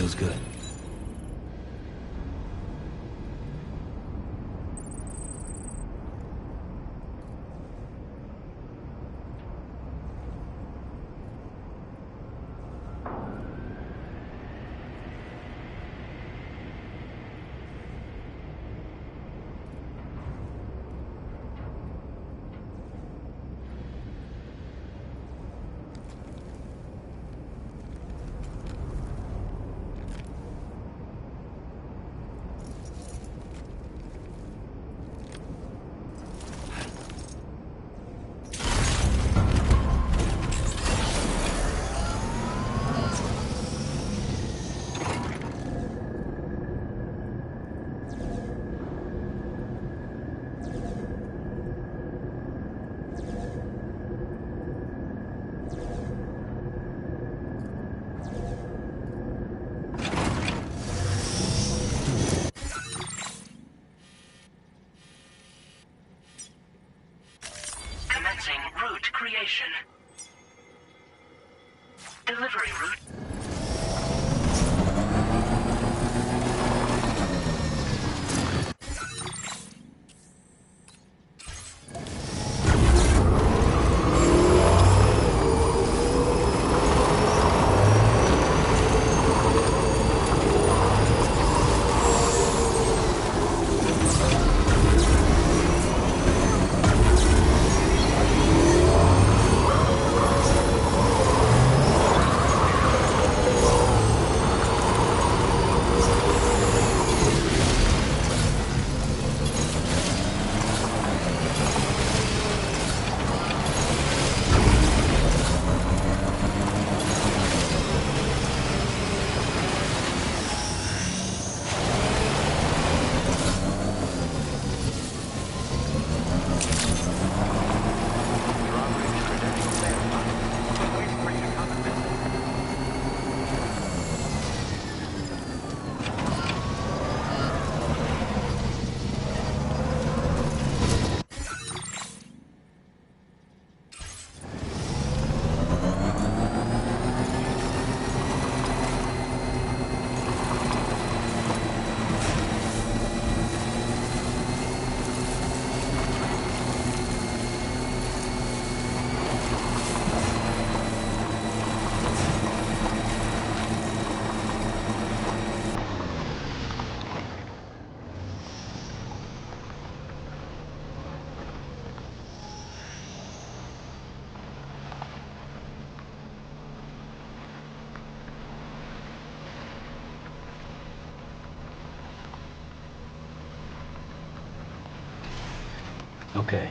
feels good. Commencing route creation. Delivery route. Okay.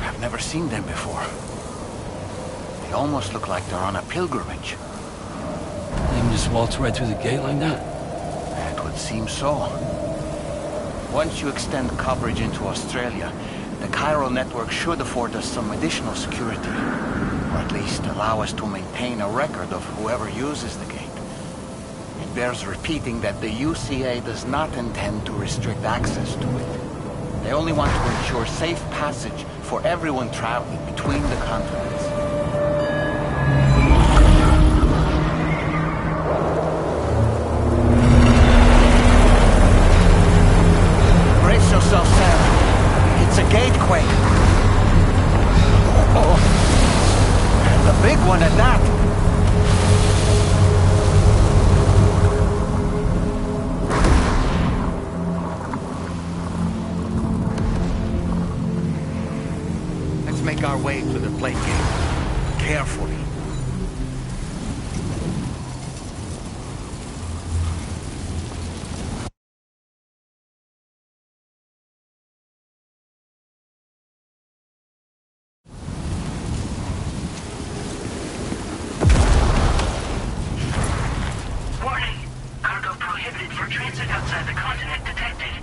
I've never seen them before. They almost look like they're on a pilgrimage. You can just waltz right through the gate like that? It would seem so. Once you extend coverage into Australia, the chiral network should afford us some additional security. Or at least allow us to maintain a record of whoever uses the gate. It bears repeating that the UCA does not intend to restrict access to it. They only want to ensure safe passage for everyone traveling between the continents. Brace yourself, Sam. It's a gatequake. Oh, and a big one at that. Let's make our way to the plate gate. Carefully. Warning. Cargo prohibited for transit outside the continent detected.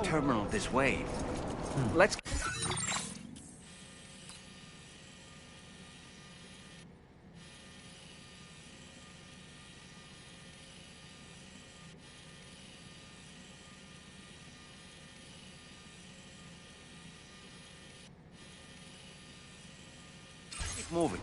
a terminal this way. Let's... keep moving.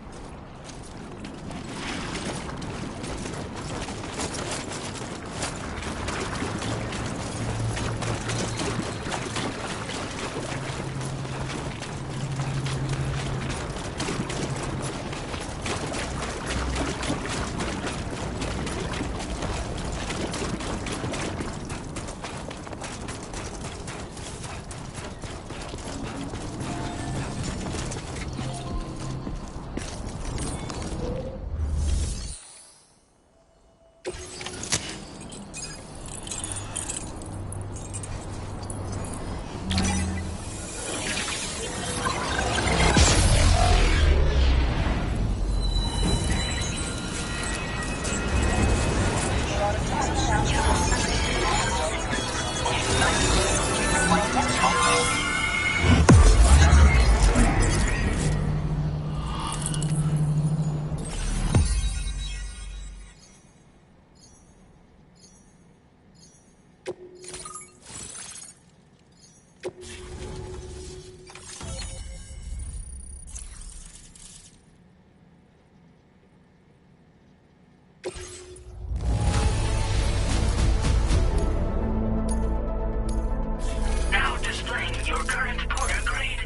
Now displaying your current porter grade.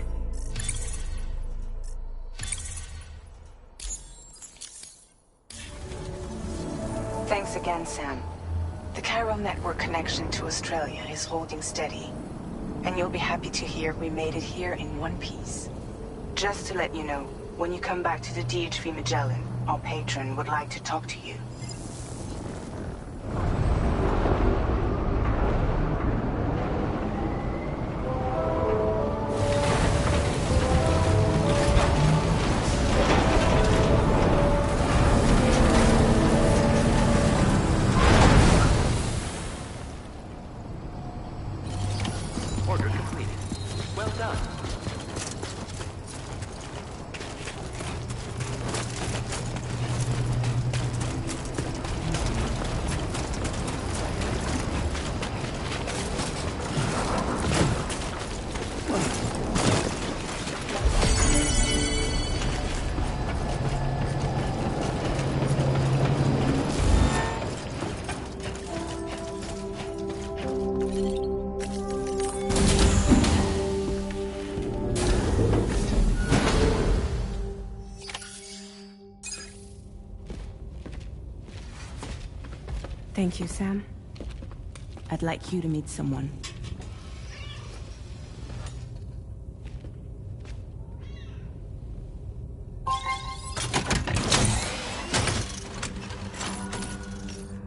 Thanks again, Sam. The chiral network connection to Australia is holding steady. And you'll be happy to hear we made it here in one piece. Just to let you know, when you come back to the DHV Magellan, our patron would like to talk to you. Order completed. Well done. Thank you, Sam. I'd like you to meet someone.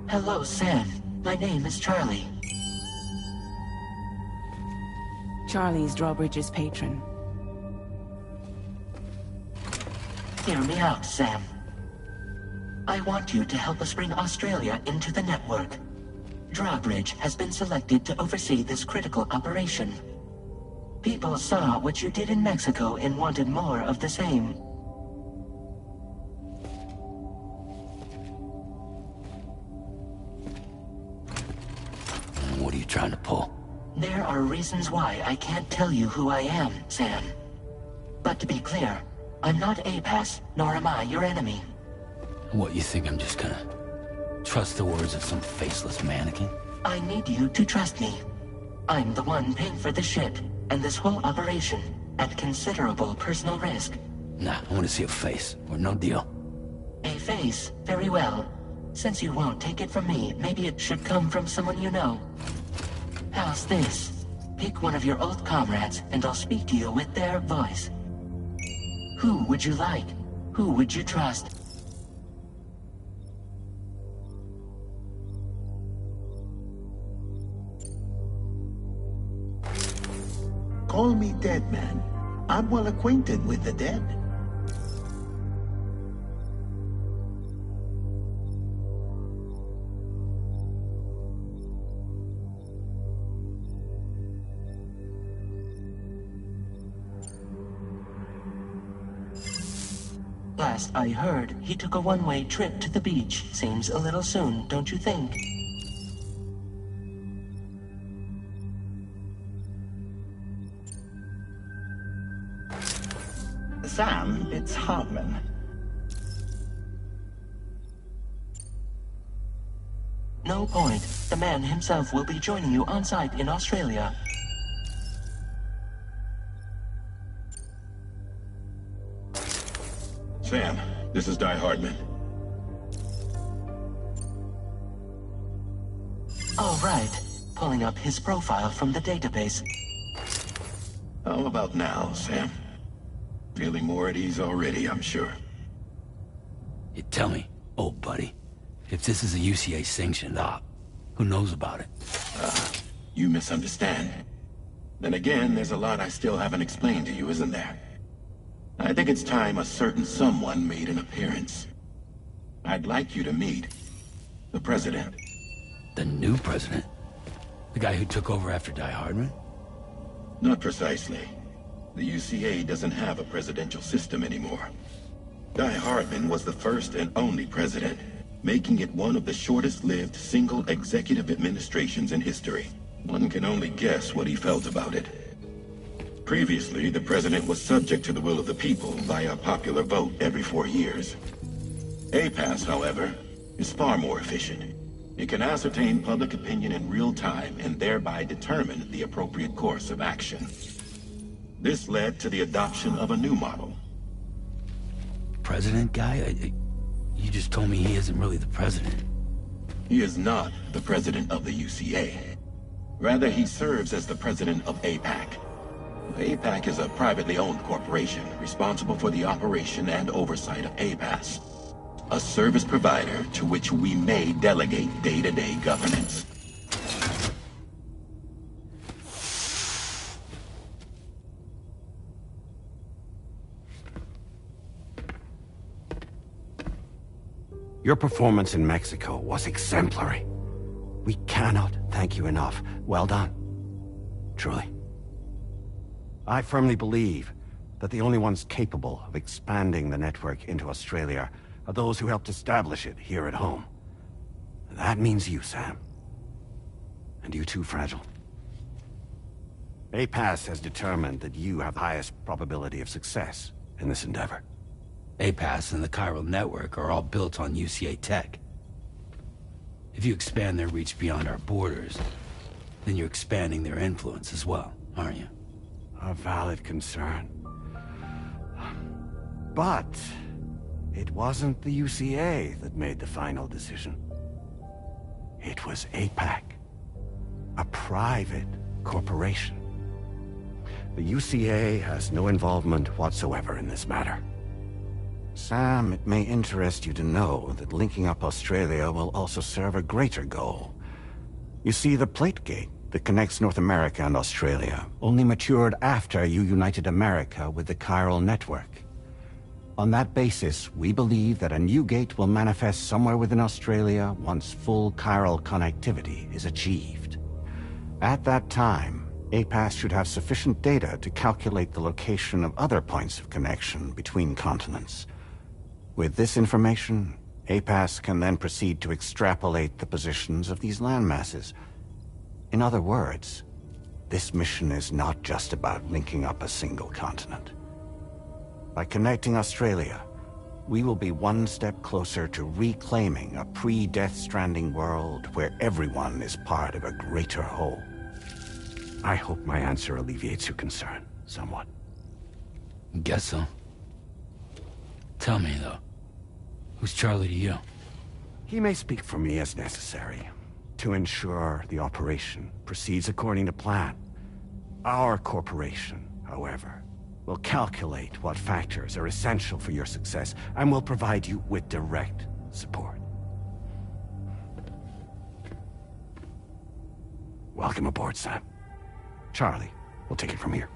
Hello, Sam. My name is Charlie. Charlie's Drawbridge's patron. Hear me out, Sam. I want you to help us bring Australia into the network. Drawbridge has been selected to oversee this critical operation. People saw what you did in Mexico and wanted more of the same. What are you trying to pull? There are reasons why I can't tell you who I am, Sam. But to be clear, I'm not APAS, nor am I your enemy. What, you think I'm just gonna trust the words of some faceless mannequin? I need you to trust me. I'm the one paying for the ship and this whole operation at considerable personal risk. Nah, I want to see a face, or no deal. A face? Very well. Since you won't take it from me, maybe it should come from someone you know. How's this? Pick one of your old comrades, and I'll speak to you with their voice. Who would you like? Who would you trust? Call me Dead Man. I'm well acquainted with the dead. Last I heard, he took a one-way trip to the beach. Seems a little soon, don't you think? Sam, it's Hartman. No point. The man himself will be joining you on site in Australia. Sam, this is Di Hardman. All right. Pulling up his profile from the database. How about now, Sam? Feeling more at ease already, I'm sure. You tell me, old buddy, if this is a UCA-sanctioned op, who knows about it? You misunderstand. Then again, there's a lot I still haven't explained to you, isn't there? I think it's time a certain someone made an appearance. I'd like you to meet the President. The new president? The guy who took over after Di Hardman? Not precisely. The UCA doesn't have a presidential system anymore. Di Hardman was the first and only president, making it one of the shortest-lived single executive administrations in history. One can only guess what he felt about it. Previously, the president was subject to the will of the people via a popular vote every 4 years. APAS, however, is far more efficient. It can ascertain public opinion in real time and thereby determine the appropriate course of action. This led to the adoption of a new model. President guy? You just told me he isn't really the president. He is not the president of the UCA. Rather, he serves as the president of APAC. APAC is a privately owned corporation responsible for the operation and oversight of APAS, a service provider to which we may delegate day-to-day governance. Your performance in Mexico was exemplary. We cannot thank you enough. Well done. Truly. I firmly believe that the only ones capable of expanding the network into Australia are those who helped establish it here at home. That means you, Sam. And you too, Fragile. APAS has determined that you have the highest probability of success in this endeavor. APAS and the chiral network are all built on UCA tech. If you expand their reach beyond our borders, then you're expanding their influence as well, aren't you? A valid concern. But it wasn't the UCA that made the final decision. It was APAC, a private corporation. The UCA has no involvement whatsoever in this matter. Sam, it may interest you to know that linking up Australia will also serve a greater goal. You see, the plate gate that connects North America and Australia only matured after you united America with the chiral network. On that basis, we believe that a new gate will manifest somewhere within Australia once full chiral connectivity is achieved. At that time, APAS should have sufficient data to calculate the location of other points of connection between continents. With this information, APAS can then proceed to extrapolate the positions of these landmasses. In other words, this mission is not just about linking up a single continent. By connecting Australia, we will be one step closer to reclaiming a pre-Death Stranding world where everyone is part of a greater whole. I hope my answer alleviates your concern somewhat. Guess so. Tell me, though. Who's Charlie to you? He may speak for me as necessary, to ensure the operation proceeds according to plan. Our corporation, however, will calculate what factors are essential for your success, and will provide you with direct support. Welcome aboard, Sam. Charlie, we'll take it from here.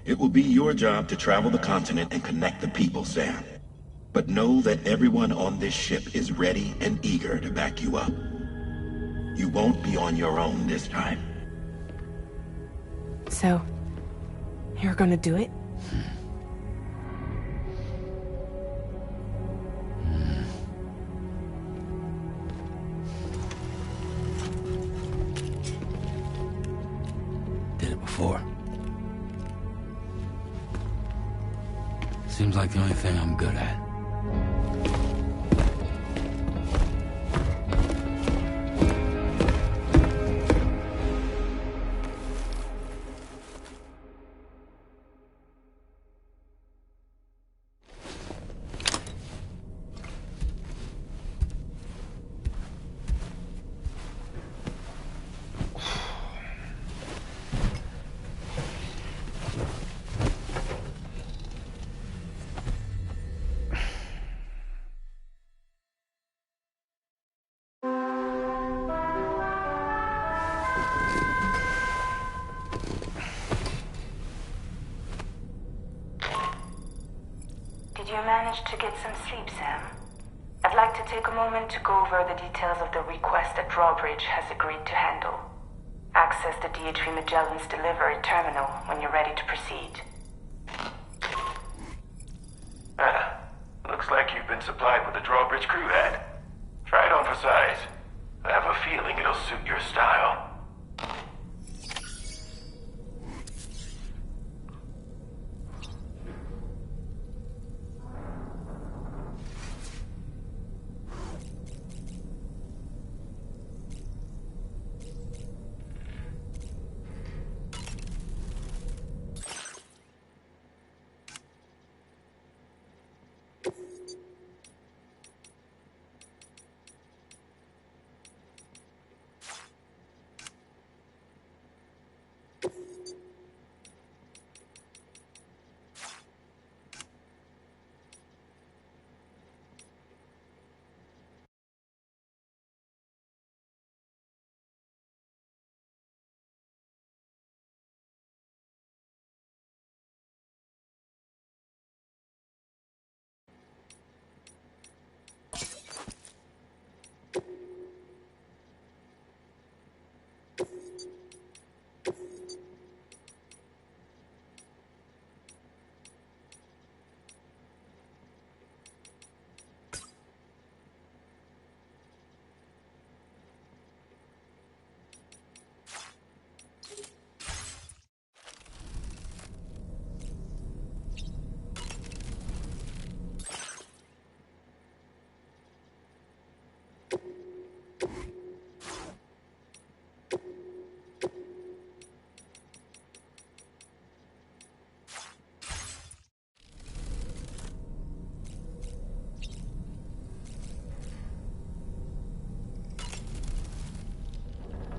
It will be your job to travel the continent and connect the people, Sam. But know that everyone on this ship is ready and eager to back you up. You won't be on your own this time. So, You're gonna do it? Did it before. Seems like the only thing I'm good at. Did you manage to get some sleep, Sam? I'd like to take a moment to go over the details of the request that Drawbridge has agreed to handle. Access the DHV Magellan's delivery terminal when you're ready to proceed. Looks like you've been supplied with a Drawbridge crew head. Try it on for size. I have a feeling it'll suit your style.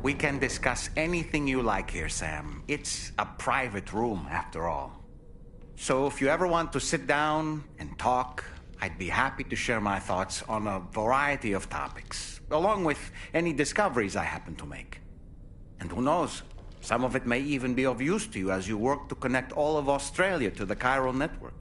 We can discuss anything you like here, Sam. It's a private room, after all. So if you ever want to sit down and talk, I'd be happy to share my thoughts on a variety of topics, along with any discoveries I happen to make. And who knows, some of it may even be of use to you as you work to connect all of Australia to the chiral network.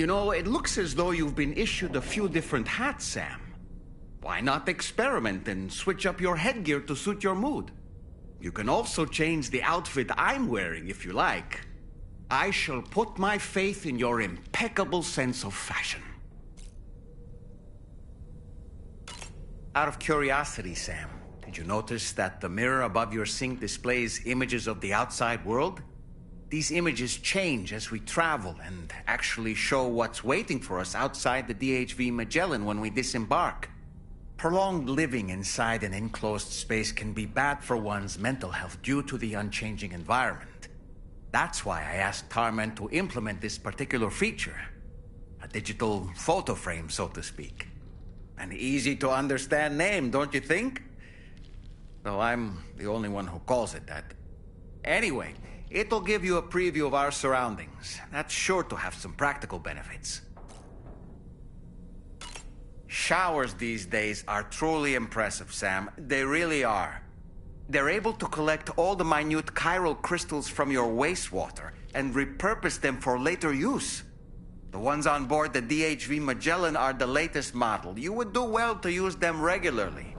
You know, it looks as though you've been issued a few different hats, Sam. Why not experiment and switch up your headgear to suit your mood? You can also change the outfit I'm wearing if you like. I shall put my faith in your impeccable sense of fashion. Out of curiosity, Sam, did you notice that the mirror above your sink displays images of the outside world? These images change as we travel and actually show what's waiting for us outside the DHV Magellan when we disembark. Prolonged living inside an enclosed space can be bad for one's mental health due to the unchanging environment. That's why I asked Tarman to implement this particular feature. A digital photo frame, so to speak. An easy-to-understand name, don't you think? Though I'm the only one who calls it that. Anyway, it'll give you a preview of our surroundings. That's sure to have some practical benefits. Showers these days are truly impressive, Sam. They really are. They're able to collect all the minute chiral crystals from your wastewater and repurpose them for later use. The ones on board the DHV Magellan are the latest model. You would do well to use them regularly.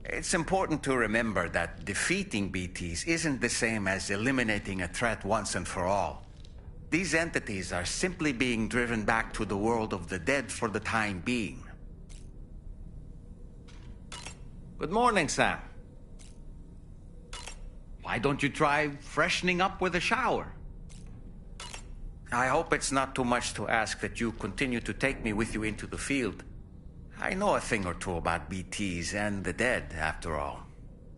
It's important to remember that defeating BTs isn't the same as eliminating a threat once and for all. These entities are simply being driven back to the world of the dead for the time being. Good morning, Sam. Why don't you try freshening up with a shower? I hope it's not too much to ask that you continue to take me with you into the field. I know a thing or two about BTs and the dead, after all.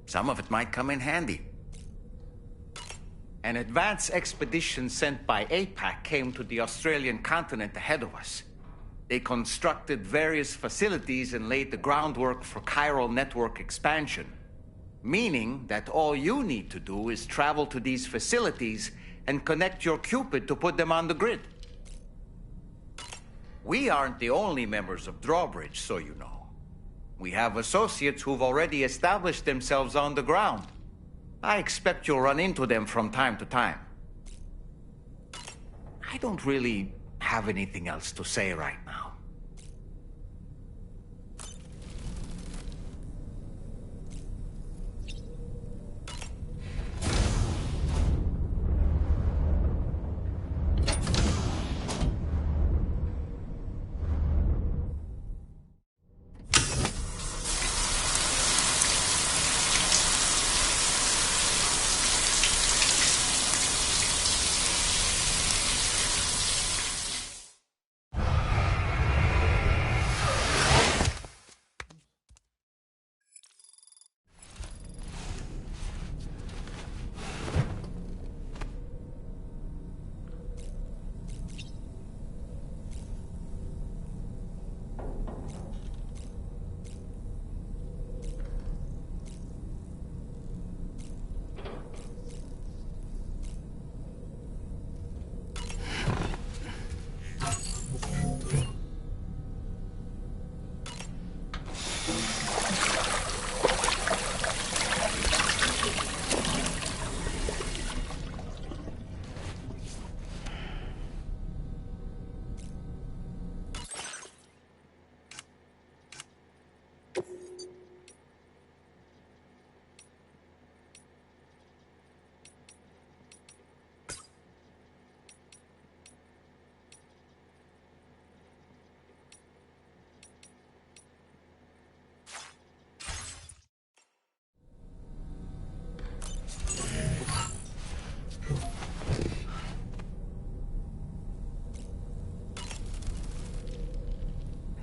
Some of it might come in handy. An advance expedition sent by APAC came to the Australian continent ahead of us. They constructed various facilities and laid the groundwork for chiral network expansion. Meaning that all you need to do is travel to these facilities and connect your Cupid to put them on the grid. We aren't the only members of Drawbridge, so you know. We have associates who've already established themselves on the ground. I expect you'll run into them from time to time. I don't really have anything else to say right now.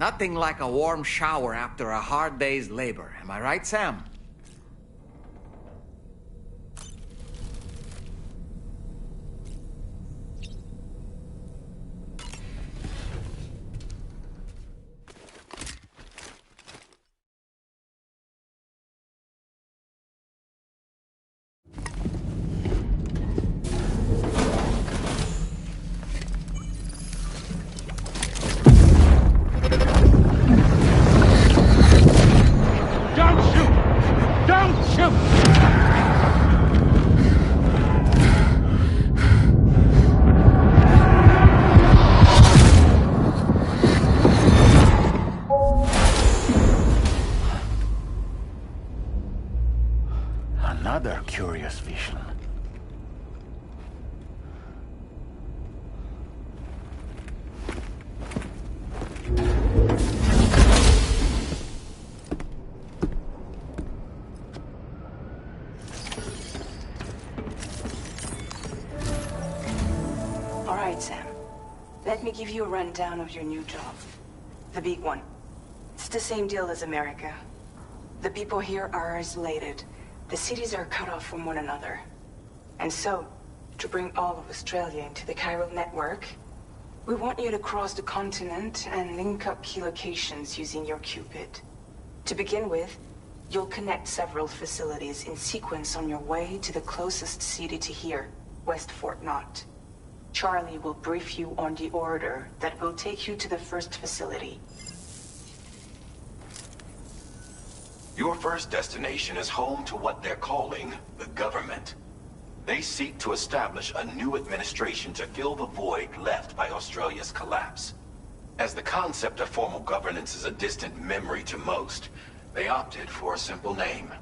Nothing like a warm shower after a hard day's labor. Am I right, Sam? Don't shoot! another curious vision. All right, Sam. Let me give you a rundown of your new job. The big one. It's the same deal as America. The people here are isolated. The cities are cut off from one another. And so, to bring all of Australia into the chiral network, we want you to cross the continent and link up key locations using your Cupid. To begin with, you'll connect several facilities in sequence on your way to the closest city to here, West Fort Knott. Charlie will brief you on the order that will take you to the first facility. Your first destination is home to what they're calling the government. They seek to establish a new administration to fill the void left by Australia's collapse. As the concept of formal governance is a distant memory to most, they opted for a simple name.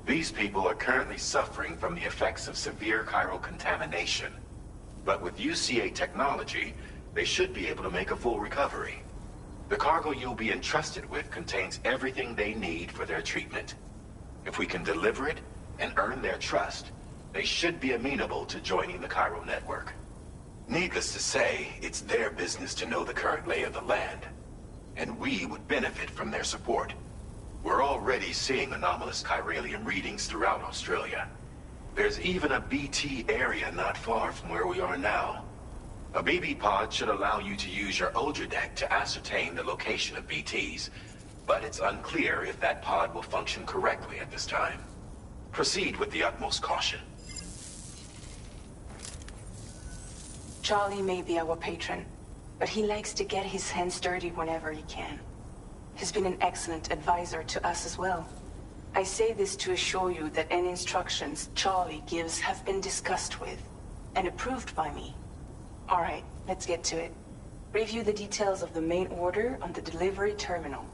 These people are currently suffering from the effects of severe chiral contamination. But with UCA technology, they should be able to make a full recovery. The cargo you'll be entrusted with contains everything they need for their treatment. If we can deliver it and earn their trust, they should be amenable to joining the chiral network. Needless to say, it's their business to know the current lay of the land, and we would benefit from their support. We're already seeing anomalous chiralium readings throughout Australia. There's even a BT area not far from where we are now. A BB pod should allow you to use your Ultra deck to ascertain the location of BTs, but it's unclear if that pod will function correctly at this time. Proceed with the utmost caution. Charlie may be our patron, but he likes to get his hands dirty whenever he can. He's been an excellent advisor to us as well. I say this to assure you that any instructions Charlie gives have been discussed with and approved by me. All right, let's get to it. Review the details of the main order on the delivery terminal.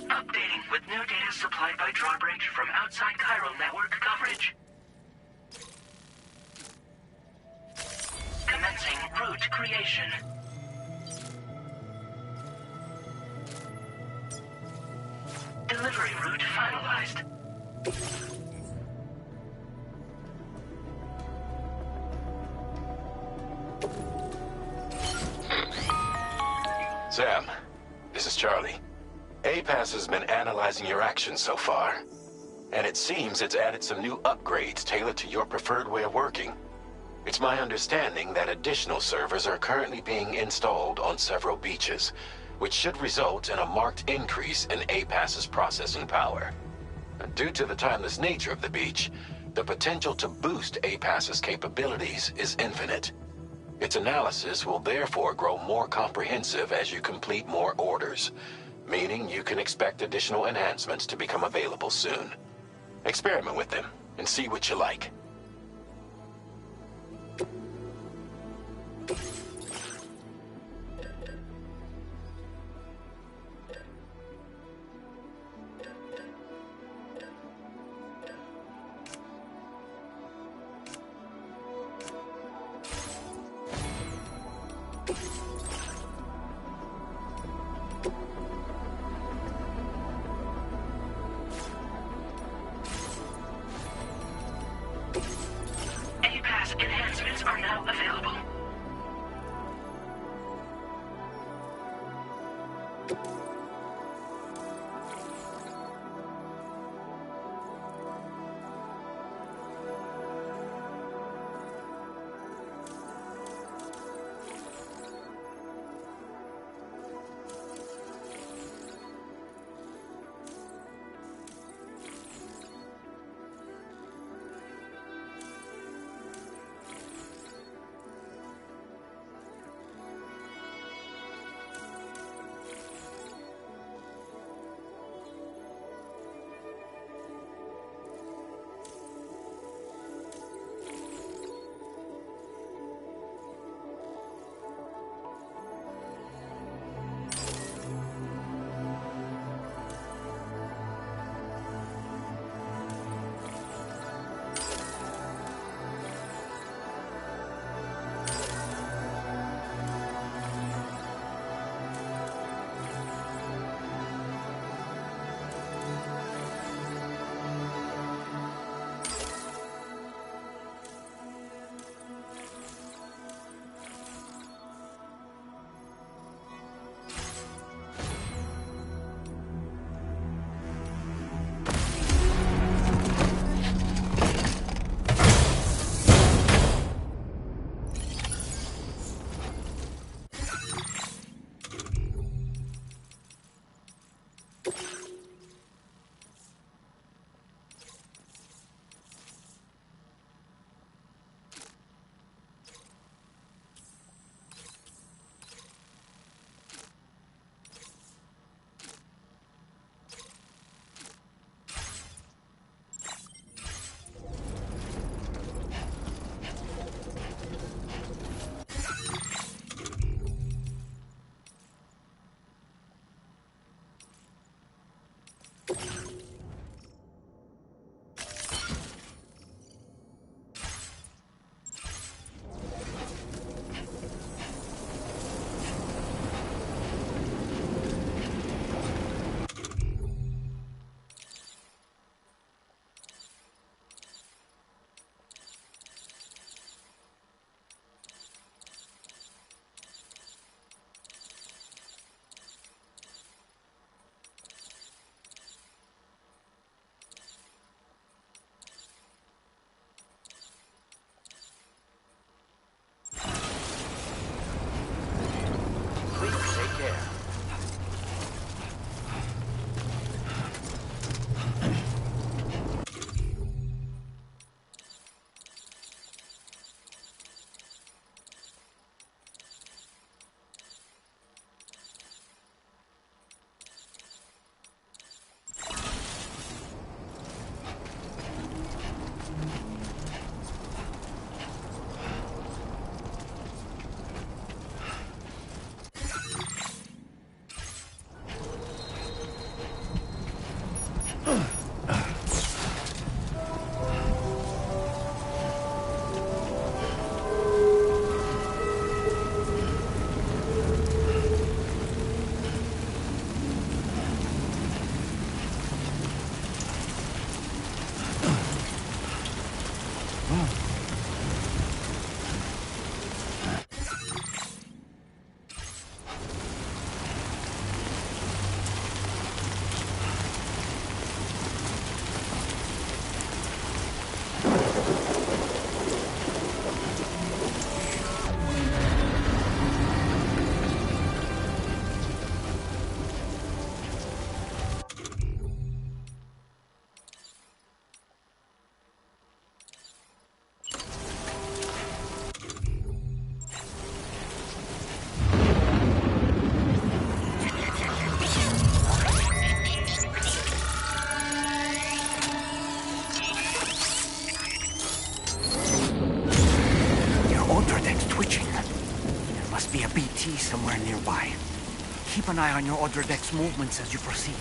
Updating with new data supplied by drawbridge from outside chiral network coverage. Commencing route creation. Delivery route finalized. Sam, this is Charlie. APAS has been analyzing your actions so far, and it seems it's added some new upgrades tailored to your preferred way of working. It's my understanding that additional servers are currently being installed on several beaches, which should result in a marked increase in APAS's processing power. Due to the timeless nature of the beach, the potential to boost APAS's capabilities is infinite. Its analysis will therefore grow more comprehensive as you complete more orders, meaning you can expect additional enhancements to become available soon. Experiment with them and see what you like. nearby. Keep an eye on your other deck's movements as you proceed.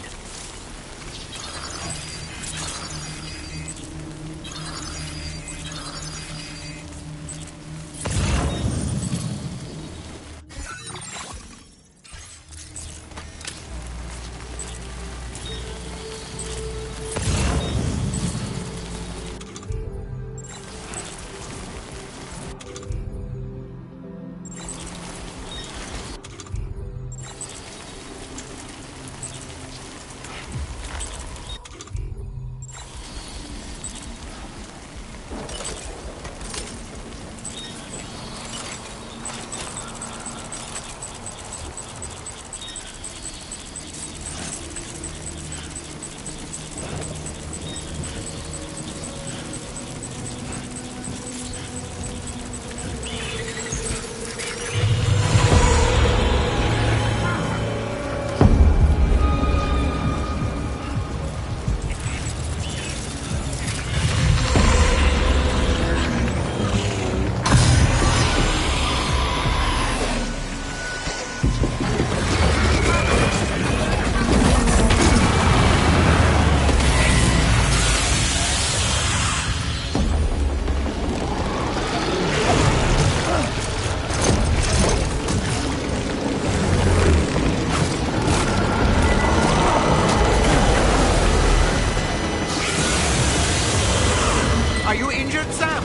Are you injured, Sam?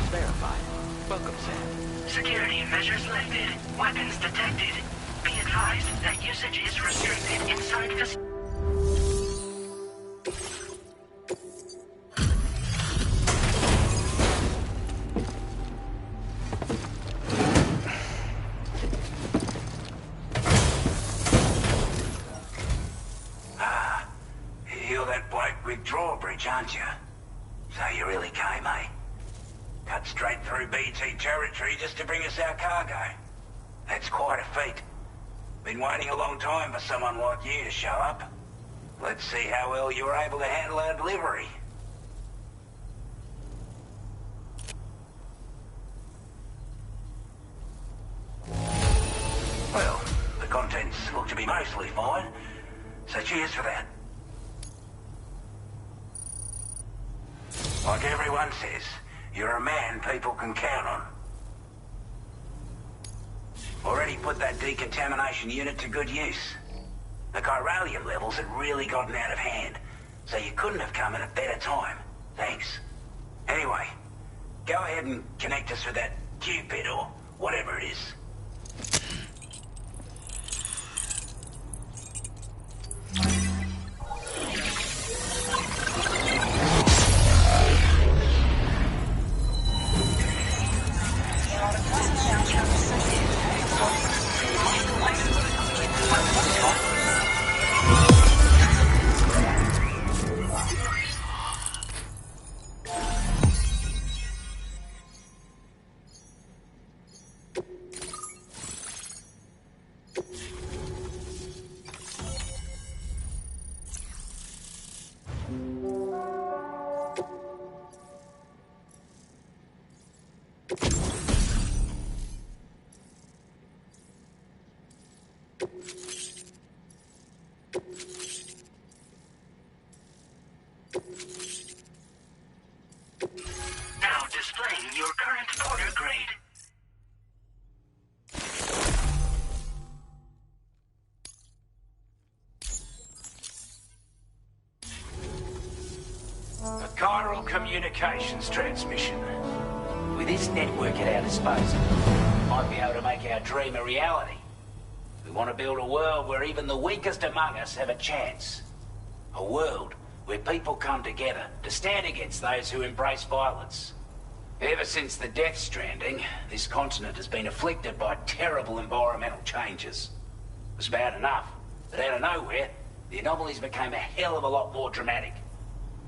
verified. Welcome, Sam. Security measures lifted. Weapons detected. Be advised that usage is restricted inside facilities. You're that bloke with drawbridge, aren't you? So you really came, eh? Cut straight through BT territory just to bring us our cargo. That's quite a feat. Been waiting a long time for someone like you to show up. Let's see how well you were able to handle our delivery. Well, the contents look to be mostly fine, so cheers for that. Like everyone says, you're a man people can count on. Already put that decontamination unit to good use. The chiralium levels had really gotten out of hand, so you couldn't have come at a better time. Thanks. Anyway, go ahead and connect us with that Cupid or whatever it is. Now displaying your current order grade. A chiral communications transmission. With this network at our disposal, we might be able to make our dream a reality. We want to build a world where even the weakest among us have a chance. A world where people come together to stand against those who embrace violence. Ever since the death stranding, this continent has been afflicted by terrible environmental changes. It was bad enough, but out of nowhere, the anomalies became a hell of a lot more dramatic.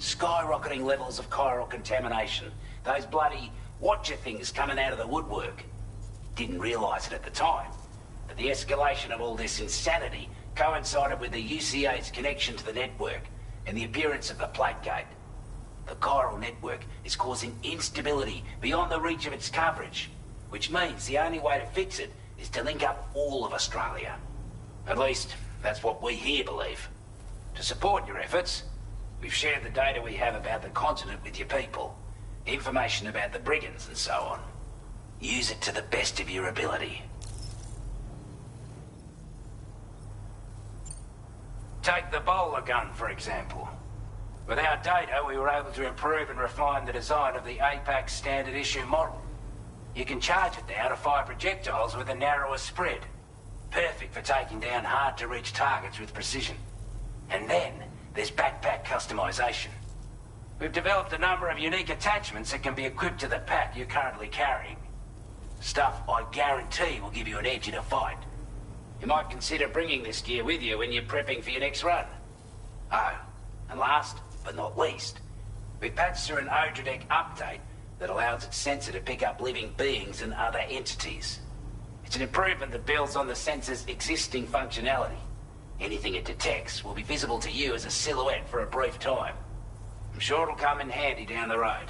Skyrocketing levels of chiral contamination, those bloody watcher things coming out of the woodwork. Didn't realise it at the time, but the escalation of all this insanity coincided with the UCA's connection to the network and the appearance of the Plague Gate. The chiral network is causing instability beyond the reach of its coverage, which means the only way to fix it is to link up all of Australia. At least, that's what we here believe. To support your efforts, we've shared the data we have about the continent with your people, information about the brigands and so on. Use it to the best of your ability. Take the bowler gun, for example. With our data, we were able to improve and refine the design of the APAC standard issue model. You can charge it now to fire projectiles with a narrower spread. Perfect for taking down hard-to-reach targets with precision. And then, there's backpack customization. We've developed a number of unique attachments that can be equipped to the pack you're currently carrying. Stuff I guarantee will give you an edge in a fight. You might consider bringing this gear with you when you're prepping for your next run. Oh, and last but not least, we patched through an Odradek update that allows its sensor to pick up living beings and other entities. It's an improvement that builds on the sensor's existing functionality. Anything it detects will be visible to you as a silhouette for a brief time. I'm sure it'll come in handy down the road.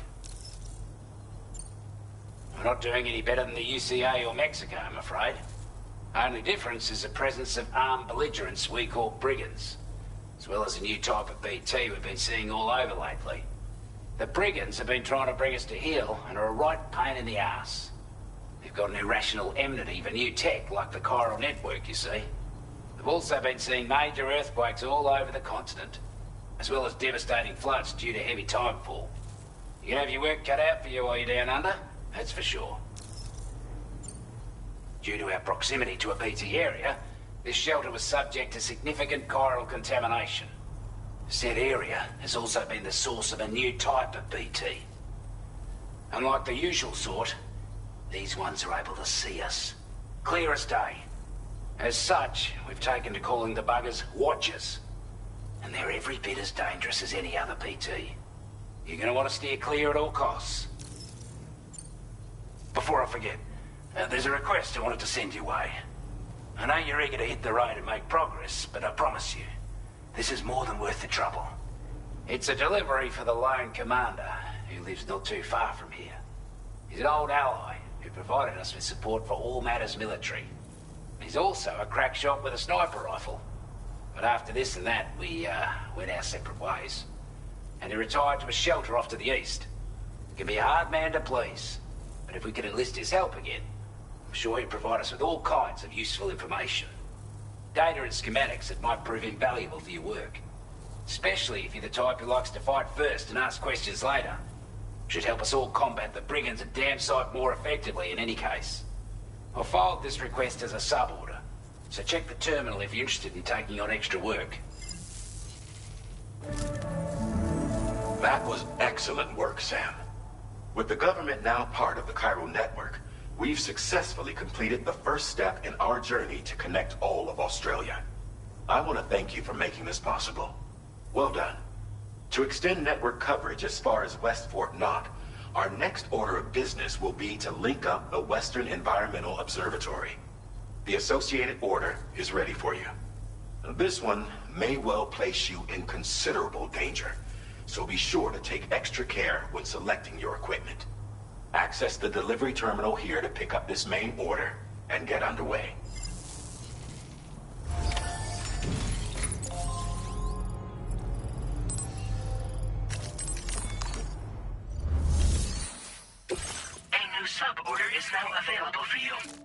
We're not doing any better than the UCA or Mexico, I'm afraid. Only difference is the presence of armed belligerents we call brigands, as well as a new type of BT we've been seeing all over lately. The brigands have been trying to bring us to heel and are a right pain in the ass. They've got an irrational enmity for new tech like the chiral network, you see. They've also been seeing major earthquakes all over the continent, as well as devastating floods due to heavy timefall. You can have your work cut out for you while you're down under. that's for sure. Due to our proximity to a BT area, this shelter was subject to significant chiral contamination. Said area has also been the source of a new type of BT. Unlike the usual sort, these ones are able to see us. Clear as day. As such, we've taken to calling the buggers Watchers. And they're every bit as dangerous as any other PT. You're gonna want to steer clear at all costs. Before I forget, there's a request I wanted to send your way. I know you're eager to hit the road and make progress, but I promise you, this is more than worth the trouble. It's a delivery for the lone commander, who lives not too far from here. He's an old ally who provided us with support for all matters military. He's also a crack shot with a sniper rifle. But after this and that, we went our separate ways. And he retired to a shelter off to the east. He can be a hard man to please, but if we could enlist his help again, I'm sure he'd provide us with all kinds of useful information. Data and schematics that might prove invaluable for your work. Especially if you're the type who likes to fight first and ask questions later. Should help us all combat the brigands a damn sight more effectively in any case. I'll filed this request as a sub-order, so check the terminal if you're interested in taking on extra work. That was excellent work, Sam. With the government now part of the chiral network, we've successfully completed the first step in our journey to connect all of Australia. I want to thank you for making this possible. Well done. To extend network coverage as far as West Fort Knott, our next order of business will be to link up the Western Environmental Observatory. The associated order is ready for you. This one may well place you in considerable danger, so be sure to take extra care when selecting your equipment. Access the delivery terminal here to pick up this main order and get underway. A new sub-order is now available for you.